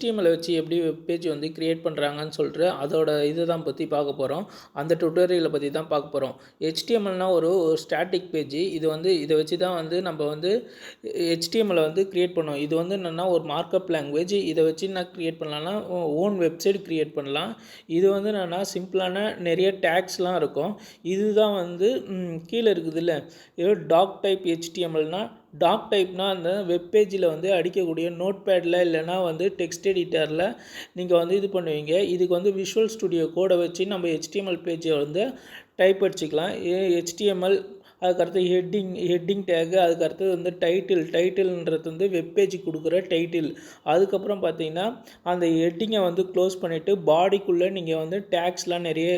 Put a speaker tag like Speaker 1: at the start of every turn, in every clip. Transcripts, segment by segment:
Speaker 1: HTML வச்சு எப்படி web page வந்து கிரியேட் பண்ணுறாங்கன்னு சொல்லிட்டு அதோட இதை தான் பற்றி பார்க்க போகிறோம். அந்த டுட்டோரியலை பற்றி தான் பார்க்க போகிறோம். HTMLனா ஒரு ஸ்டாட்டிக் பேஜ். இது வந்து இதை வச்சு தான் வந்து நம்ம வந்து HTML வந்து கிரியேட் பண்ணோம். இது வந்து என்னென்னா ஒரு மார்க்கப் லாங்குவேஜ். இதை வச்சு நான் கிரியேட் பண்ணலாம்னா ஓன் வெப்சைட் கிரியேட் பண்ணலாம். இது வந்து என்னென்னா சிம்பிளான நிறைய டேக்ஸ்லாம் இருக்கும். இதுதான் வந்து கீழே இருக்குதுல்ல, இது டாக் டைப் HTMLனா டாக் டைப்னால் அந்த வெப்பேஜில் வந்து அடிக்கக்கூடிய நோட் பேடில் இல்லைனா வந்து டெக்ஸ்ட் எடிட்டரில் நீங்கள் வந்து இது பண்ணுவீங்க. இதுக்கு வந்து விஷுவல் ஸ்டுடியோ கோடை வச்சு நம்ம HTML பேஜை வந்து டைப் அடிச்சிக்கலாம். HTML அதுக்கடுத்து ஹெட்டிங் டேகு, அதுக்கடுத்தது வந்து டைட்டில்ன்றது வந்து வெப்பேஜ் கொடுக்குற டைட்டில். அதுக்கப்புறம் பார்த்தீங்கன்னா அந்த ஹெட்டிங்கை வந்து க்ளோஸ் பண்ணிவிட்டு பாடிக்குள்ளே நீங்கள் வந்து டேக்ஸ்லாம் நிறைய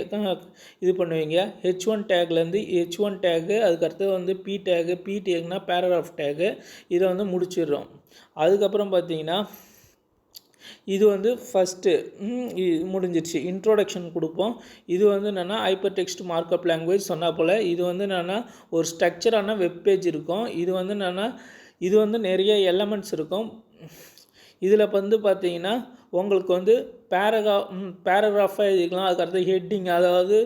Speaker 1: இது பண்ணுவீங்க. H1 டேக்லேருந்து H1 டேகு, அதுக்கடுத்து வந்து P டேக்னா பேராகிராஃப் டேகு. இதை வந்து முடிச்சிடுறோம். அதுக்கப்புறம் பார்த்தீங்கன்னா இது வந்து ஃபஸ்ட்டு முடிஞ்சிடுச்சு. இன்ட்ரோடக்ஷன் கொடுப்போம். இது வந்து என்னென்னா ஹைப்பர் டெக்ஸ்ட் மார்க்கப் லாங்குவேஜ் சொன்னா போல். இது வந்து என்னென்னா ஒரு ஸ்ட்ரக்சரான வெப்பேஜ் இருக்கும். இது வந்து என்னென்னா இது வந்து நிறைய எலமெண்ட்ஸ் இருக்கும். இதில் வந்து பார்த்தீங்கன்னா உங்களுக்கு வந்து பேராகிராஃபாக எழுதிக்கலாம். அதுக்கடுத்து ஹெட்டிங், அதாவது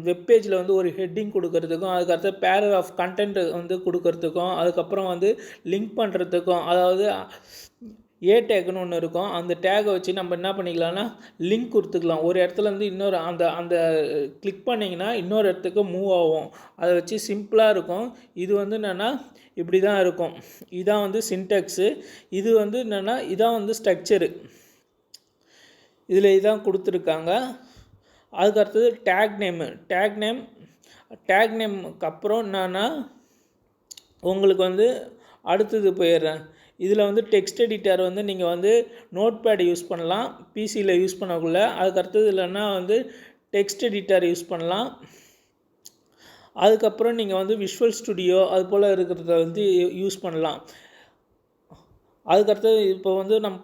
Speaker 1: வெப்பேஜில் வந்து ஒரு ஹெட்டிங் கொடுக்கறதுக்கும், அதுக்கடுத்து பேராகிராஃப் கண்டென்ட் வந்து கொடுக்கறதுக்கும், அதுக்கப்புறம் வந்து லிங்க் பண்ணுறதுக்கும், அதாவது டேக்னு ஒன்று இருக்கும். அந்த டேகை வச்சு நம்ம என்ன பண்ணிக்கலாம்னா லிங்க் கொடுத்துக்கலாம். ஒரு இடத்துலேருந்து இன்னொரு அந்த கிளிக் பண்ணிங்கன்னா இன்னொரு இடத்துக்கு மூவ் ஆகும். அதை வச்சு சிம்பிளாக இருக்கும். இது வந்து என்னென்னா இப்படி தான் இருக்கும். இதான் வந்து சின்டெக்ஸு. இது வந்து என்னென்னா இதான் வந்து ஸ்ட்ரக்சரு. இதில் இதான் கொடுத்துருக்காங்க. அதுக்கடுத்தது டேக் நேமுக்கு அப்புறம் என்னென்னா உங்களுக்கு வந்து அடுத்தது போயிடுறேன். இதில் வந்து டெக்ஸ்ட் எடிட்டர் வந்து நீங்கள் வந்து நோட் பேட் யூஸ் பண்ணலாம், பிசியில் யூஸ் பண்ணக்குள்ள. அதுக்கடுத்தது இல்லைன்னா வந்து டெக்ஸ்ட் எடிட்டர் யூஸ் பண்ணலாம். அதுக்கப்புறம் நீங்கள் வந்து விஷுவல் ஸ்டுடியோ அது போல் இருக்கிறத வந்து யூஸ் பண்ணலாம். அதுக்கடுத்தது இப்போ வந்து நம்ம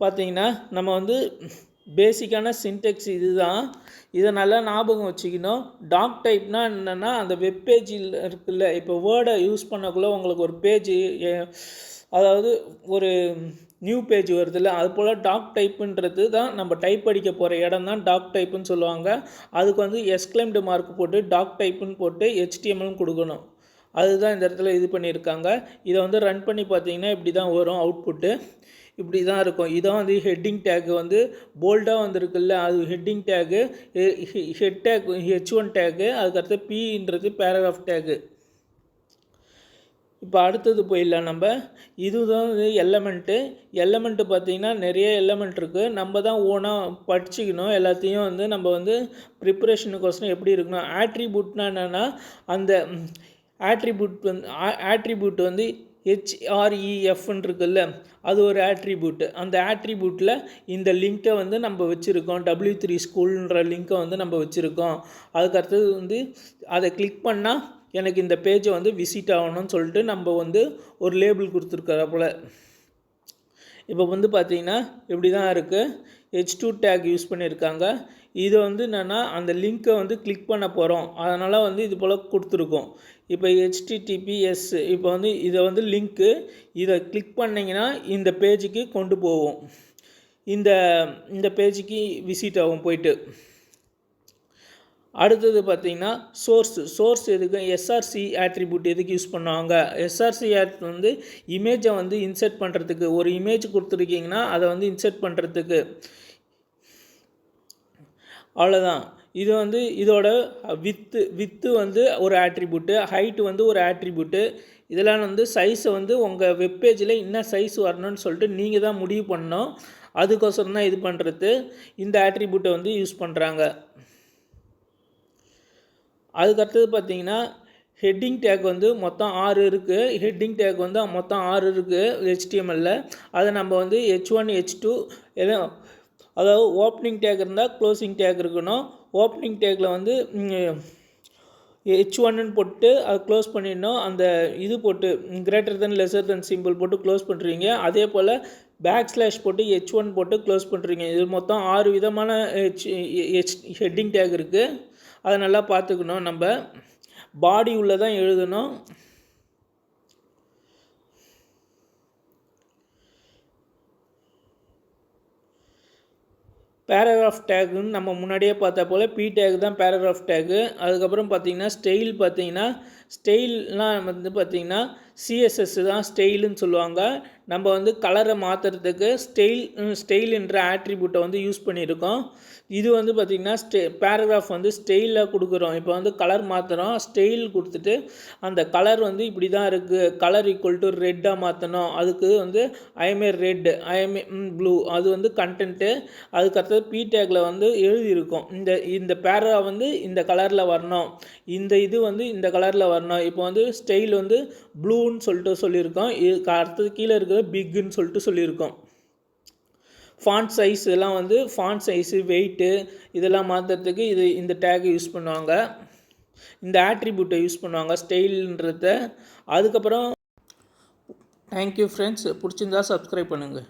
Speaker 1: பார்த்தீங்கன்னா நம்ம வந்து பேசிக்கான சின்டெக்ஸ் இது தான். இதை நல்லா ஞாபகம் வச்சுக்கணும். டாக் டைப்னால் என்னென்னா அந்த வெப்பேஜில் இருக்குல்ல, இப்போ வேர்டை யூஸ் பண்ணக்குள்ளே உங்களுக்கு ஒரு பேஜ், அதாவது ஒரு நியூ பேஜ் வருதுல்ல, அது போல் டாக் டைப்புன்றது தான் நம்ம டைப் அடிக்க போகிற இடம் தான் டாக் டைப்புன்னு சொல்லுவாங்க. அதுக்கு வந்து எக்ஸ்க்ளைம்டு மார்க் போட்டு டாக் டைப்புன்னு போட்டு HTMLனு கொடுக்கணும். அதுதான் இந்த இடத்துல இது பண்ணியிருக்காங்க. இதை வந்து ரன் பண்ணி பார்த்தீங்கன்னா இப்படி தான் வரும் அவுட்புட்டு. இப்படி தான் இருக்கும். இதான் வந்து ஹெட்டிங் டேக்கு வந்து போல்டாக வந்திருக்குல்ல, அது ஹெட்டிங் டேக்கு. ஹெட் டேக் H1 டேக்கு, அதுக்கடுத்து Pன்றது பேராகிராஃப் டேக்கு. இப்போ அடுத்தது போயிடலாம் நம்ம. இதுதான் வந்து எலமெண்ட்டு பார்த்திங்கன்னா நிறைய எலமெண்ட் இருக்குது. நம்ம தான் ஓனாக படிச்சுக்கணும். எல்லாத்தையும் வந்து நம்ம வந்து ப்ரிப்பரேஷனுக்கோசரம் எப்படி இருக்கணும். ஆட்ரிபியூட்னா என்னென்னா அந்த ஆட்ரிபியூட் வந்து HREFன்னு இருக்குல்ல, அது ஒரு ஆட்ரிபியூட்டு. அந்த ஆட்ரிபியூட்டில் இந்த லிங்க்கை வந்து நம்ம வச்சுருக்கோம். W3 ஸ்கூல்ன்ற லிங்க்கை வந்து நம்ம வச்சுருக்கோம். அதுக்கடுத்தது வந்து அதை கிளிக் பண்ணால் எனக்கு இந்த பேஜை வந்து விசிட் ஆகணும்னு சொல்லிட்டு நம்ம வந்து ஒரு லேபிள் கொடுத்துருக்கறப்போல. இப்போ வந்து பார்த்திங்கன்னா இப்படி தான் இருக்குது. H2 டேக் யூஸ் பண்ணியிருக்காங்க. இது வந்து என்னென்னா அந்த லிங்க்கை வந்து கிளிக் பண்ண போகிறோம், அதனால் வந்து இது போல் கொடுத்துருக்கோம். இப்போ HTTPS, இப்போ வந்து இதை வந்து லிங்க்கு, இதை கிளிக் பண்ணிங்கன்னா இந்த பேஜுக்கு கொண்டு போவோம். இந்த பேஜுக்கு விசிட் ஆகும் போயிட்டு. அடுத்தது பார்த்திங்கன்னா சோர்ஸ் எதுக்கு, SRC ஆட்ரிபியூட் எதுக்கு யூஸ் பண்ணுவாங்க. SRC வந்து இமேஜை வந்து இன்சர்ட் பண்ணுறதுக்கு. ஒரு இமேஜ் கொடுத்துருக்கீங்கன்னா அதை வந்து இன்சர்ட் பண்ணுறதுக்கு. அவ்வளோதான். இது வந்து இதோட வித்து வந்து ஒரு ஆட்ரிபியூட்டு, ஹைட்டு வந்து ஒரு ஆட்ரிபியூட்டு. இதெல்லாம் வந்து சைஸை வந்து உங்கள் வெப்பேஜில் என்ன சைஸ் வரணும்னு சொல்லிட்டு நீங்கள் தான் முடிவு பண்ணணும். அதுக்கோசரம் தான் இது பண்ணுறது. இந்த ஆட்ரிபியூட்டை வந்து யூஸ் பண்ணுறாங்க. அதுக்கடுத்தது பார்த்திங்கன்னா ஹெட்டிங் டேக் வந்து மொத்தம் 6 இருக்குது. ஹெட்டிங் டேக் வந்து மொத்தம் 6 இருக்குது HTMLல. அதை நம்ம வந்து H1 H2 எல்லாம், அதாவது ஓப்பனிங் டேக் இருந்தால் க்ளோசிங் டேக் இருக்கணும். ஓப்பனிங் டேக்கில் வந்து H1ன்னு போட்டு அதை க்ளோஸ் பண்ணிடணும். அந்த இது போட்டு கிரேட்டர் தென் லெஸர் தென் சிம்பிள் போட்டு க்ளோஸ் பண்ணுறீங்க. அதே போல் பேக்ஸ்லாஷ் போட்டு H1 போட்டு க்ளோஸ் பண்ணுறீங்க. இது மொத்தம் 6 விதமான ஹெட்டிங் டேக் இருக்குது. அதை நல்லா பார்த்துக்கணும். நம்ம பாடி உள்ளே தான் எழுதணும். பேராகிராஃப் டேக்குன்னு நம்ம முன்னாடியே பார்த்த போல் பி டேக் தான் பேராகிராஃப் டேக்கு. அதுக்கப்புறம் பார்த்திங்கன்னா ஸ்டைல் பார்த்திங்கன்னா ஸ்டைல்லாம் வந்து பார்த்திங்கன்னா சிஎஸ்எஸ் தான் ஸ்டைலுன்னு சொல்லுவாங்க. நம்ம வந்து கலரை மாற்றுறதுக்கு ஸ்டைல்ன்ற ஆட்ரிபியூட்டை வந்து யூஸ் பண்ணியிருக்கோம். இது வந்து பார்த்திங்கன்னா பேராகிராஃப் வந்து ஸ்டைலில் கொடுக்குறோம். இப்போ வந்து கலர் மாற்றுறோம், ஸ்டைல் கொடுத்துட்டு அந்த கலர் வந்து இப்படி தான் இருக்குது, கலர் ஈக்குவல் டு ரெட்டாக மாற்றணும். அதுக்கு வந்து ஐஎம்ஏ ரெட், ஐஎம்ஏ ப்ளூ, அது வந்து கண்டென்ட்டு. அதுக்கடுத்தது பி டேக்கில் வந்து எழுதியிருக்கும், இந்த பேரா வந்து இந்த கலரில் வரணும், இது வந்து இந்த கலரில் வரணும். இப்போ வந்து ஸ்டைல் வந்து ப்ளூன்னு சொல்லிட்டு சொல்லியிருக்கோம். இதுக்கு அடுத்தது கீழே இருக்கிறது பிக்குன்னு சொல்லிட்டு சொல்லியிருக்கோம். ஃபாண்ட் சைஸ் இதெல்லாம் வந்து ஃபாண்ட் சைஸு, வெயிட்டு இதெல்லாம் மாற்றுறதுக்கு இந்த டேக் யூஸ் பண்ணுவாங்க, இந்த ஆட்ரிபியூட்டை யூஸ் பண்ணுவாங்க ஸ்டைல்ன்றத. அதுக்கப்புறம் தேங்க்யூ ஃப்ரெண்ட்ஸ். பிடிச்சிருந்தா சப்ஸ்கிரைப் பண்ணுங்கள்.